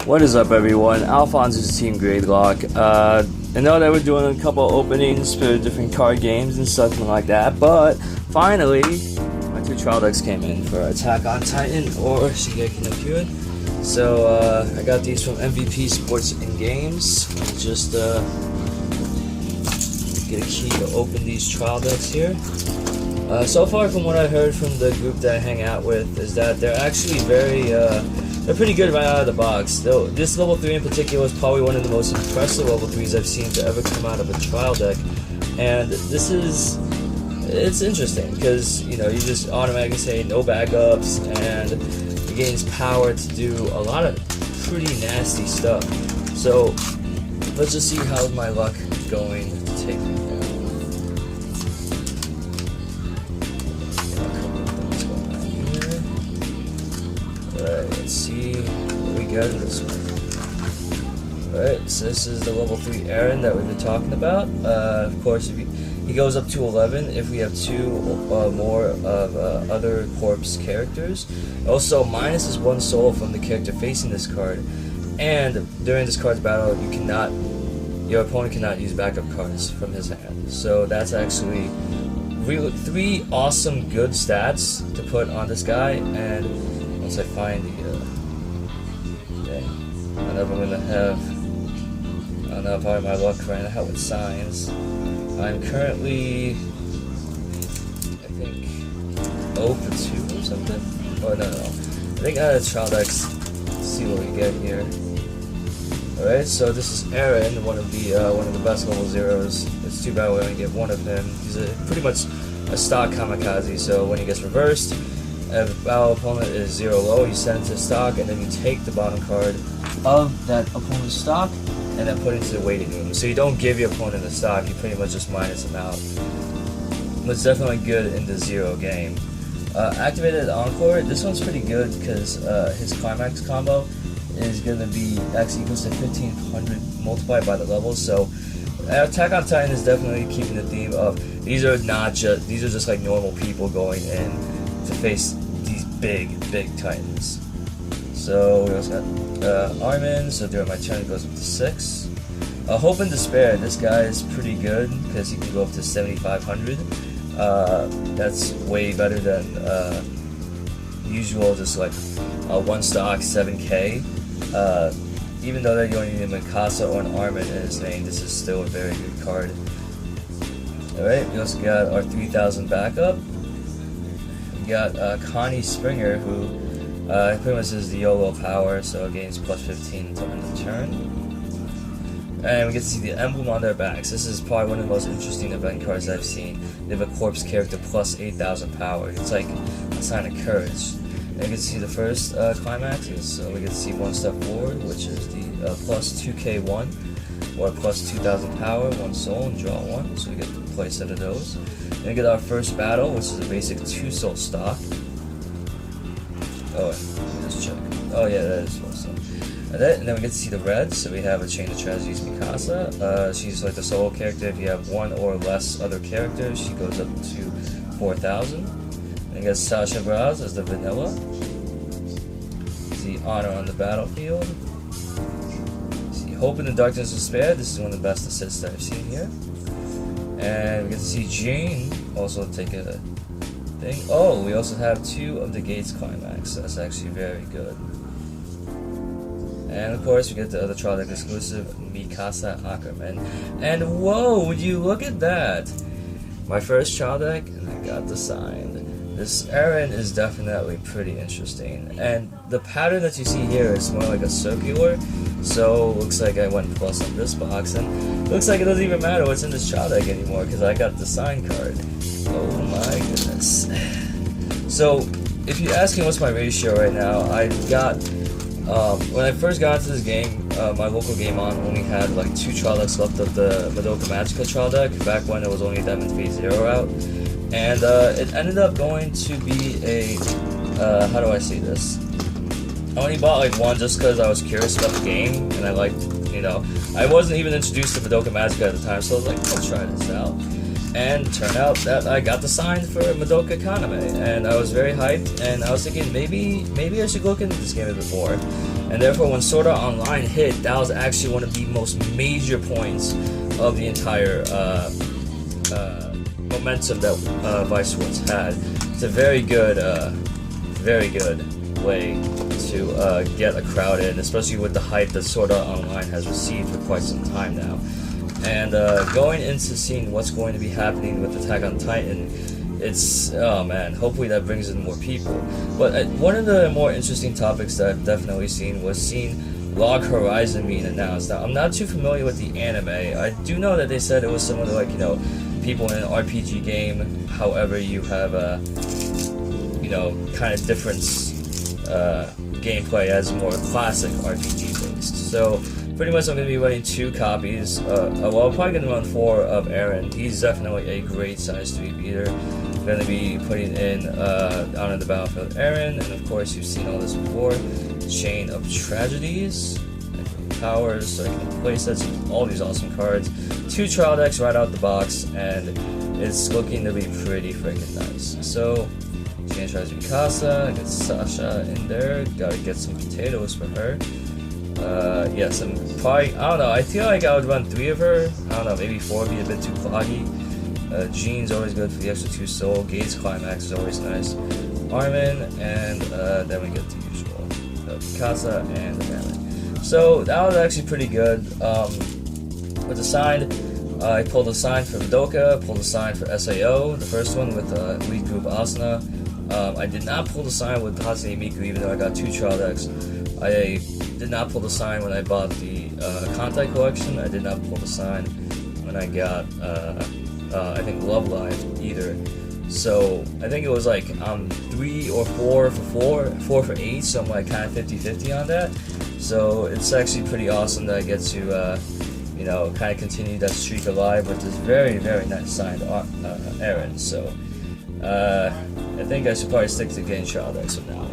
What is up, everyone? AlphonZeus of Team Gradelock. I know that we're doing a couple openings for different card games and stuff like that, but finally, my two trial decks came in for Attack on Titan or Shingeki no Kyojin. So I got these from MVP Sports and Games. Just get a key to open these trial decks here. So far, from what I heard from the group that I hang out with, is that they're actually they're pretty good right out of the box. Though this level 3 in particular is probably one of the most impressive level 3s I've seen to ever come out of a trial deck. And it's interesting because you just automatically say no backups, and it gains power to do a lot of pretty nasty stuff. So let's just see how my luck going to take me down. Alright, let's see what we got in this one. Alright, so this is the level 3 Aaron that we've been talking about. Of course, he goes up to 11 if we have 2 more of other corpse characters. Also, minus is 1 soul from the character facing this card. And during this card's battle, your opponent cannot use backup cards from his hand. So that's actually 3 awesome good stats to put on this guy. And once I find the I don't know if I'm gonna have, I don't know, probably my luck right now with signs. I'm currently, I think, 0 for 2 or something. Oh no. I think out of trial decks. Let's see what we get here. Alright, so this is Aaron, one of the best level 0s. It's too bad we only get one of him. He's pretty much a stock kamikaze, so when he gets reversed, if our opponent is 0 low, you send it to stock, and then you take the bottom card of that opponent's stock and then put it into the waiting room. So you don't give your opponent the stock, you pretty much just minus them out. But it's definitely good in the 0 game. Activated Encore, this one's pretty good because his climax combo is going to be actually equals to 1500 multiplied by the levels. So Attack on Titan is definitely keeping the theme of these are just like normal people going in to face these big titans. So we also got Armin, so during my turn it goes up to 6. Hope and Despair, this guy is pretty good because he can go up to 7500. That's way better than usual, just like a 1 stock 7k. Even though that you only need a Mikasa or an Armin in his name, this is still a very good card. Alright, we also got our 3000 backup. We got Connie Springer, who pretty much is the YOLO power, so it gains plus 15 until end of turn. And we get to see the emblem on their backs. This is probably one of the most interesting event cards I've seen. They have a corpse character plus 8000 power. It's like a sign of courage. And we get to see the first climaxes. So we get to see 1 step forward, which is the plus 2k1, or plus 2000 power, 1 soul, and draw 1. So we get to play a set of those. Then we get our first battle, which is a basic 2 soul stock. Oh, let me just check. Oh yeah, that is 1 soul. And then we get to see the red, so we have a Chain of Tragedies Mikasa. She's like the solo character. If you have 1 or less other characters, she goes up to 4000. Then we get Sasha Braz as the vanilla. See Honor on the battlefield. See Hope in the Darkness of Despair. This is one of the best assists that I've seen here. And we get to see Jane also take a thing. Oh, we also have 2 of the Gates climax. That's actually very good. And of course, we get the other trial deck exclusive, Mikasa Ackerman. And whoa, would you look at that? My first trial deck, and I got the signed. This Aaron is definitely pretty interesting. And the pattern that you see here is more like a circular. So, looks like I went plus on this box. And looks like it doesn't even matter what's in this trial deck anymore because I got the sign card. Oh my goodness. So, if you're asking what's my ratio right now, I got... when I first got into this game, my local game on only had like 2 trial decks left of the Madoka Magica trial deck, back when it was only Diamond Phase 0 out. And it ended up going to be a, how do I say this? I only bought like 1 just because I was curious about the game, and I liked, I wasn't even introduced to Madoka Magica at the time, so I was like, I'll try this out. and turned out that I got the sign for Madoka Kaname, and I was very hyped, and I was thinking maybe I should look into this game a bit more. And therefore, when Sword Art Online hit, that was actually one of the most major points of the entire momentum that Vice Swords had. It's a very good way to get a crowd in, especially with the hype that Sword Art Online has received for quite some time now. And going into seeing what's going to be happening with Attack on Titan, it's, oh man, hopefully that brings in more people. But one of the more interesting topics that I've definitely seen was seeing Log Horizon being announced. Now, I'm not too familiar with the anime. I do know that they said it was similar to, like, you know, people in an RPG game. However, you have you know, kind of different gameplay as more classic RPG based. So pretty much I'm going to be running 2 copies. Well, I'm probably going to run 4 of Aaron. He's definitely a great size 3 beater. I'm going to be putting in Out on the Battlefield Aaron, and of course you've seen all this before. Chain of Tragedies, powers, so I can play sets, all these awesome cards. 2 trial decks right out the box, and it's looking to be pretty freaking nice. So, Chain Tragedy Mikasa, I got Sasha in there, gotta get some potatoes for her. Yes, I'm probably, I don't know, I feel like I would run 3 of her. I don't know, maybe 4 would be a bit too cloggy. Jean's always good for the extra 2 soul. Gates Climax is always nice. Armin, and then we get the usual Mikasa and the Hammond. So that was actually pretty good. With the sign, I pulled a sign for Madoka, pulled a sign for SAO, the first one with lead group Asuna. I did not pull the sign with Hatsune Miku, even though I got 2 trial decks. I did not pull the sign when I bought the Kantai collection. I did not pull the sign when I got, I think, Love Live either. So I think it was like 3 or 4 for 8, so I'm like kind of 50-50 on that. So it's actually pretty awesome that I get to, you know, kind of continue that streak alive with this very, very nice signed Aaron. So I think I should probably stick to getting trial decks from now on.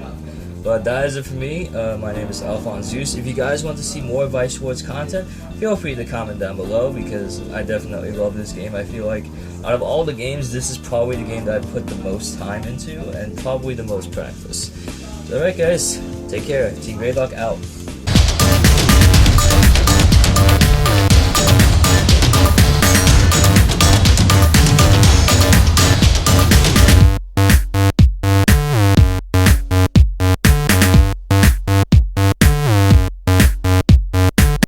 But that is it for me. My name is AlphonZeus. If you guys want to see more Vice Swords content, feel free to comment down below, because I definitely love this game. I feel like out of all the games, this is probably the game that I put the most time into and probably the most practice. So alright guys, take care. Team Gradelock out.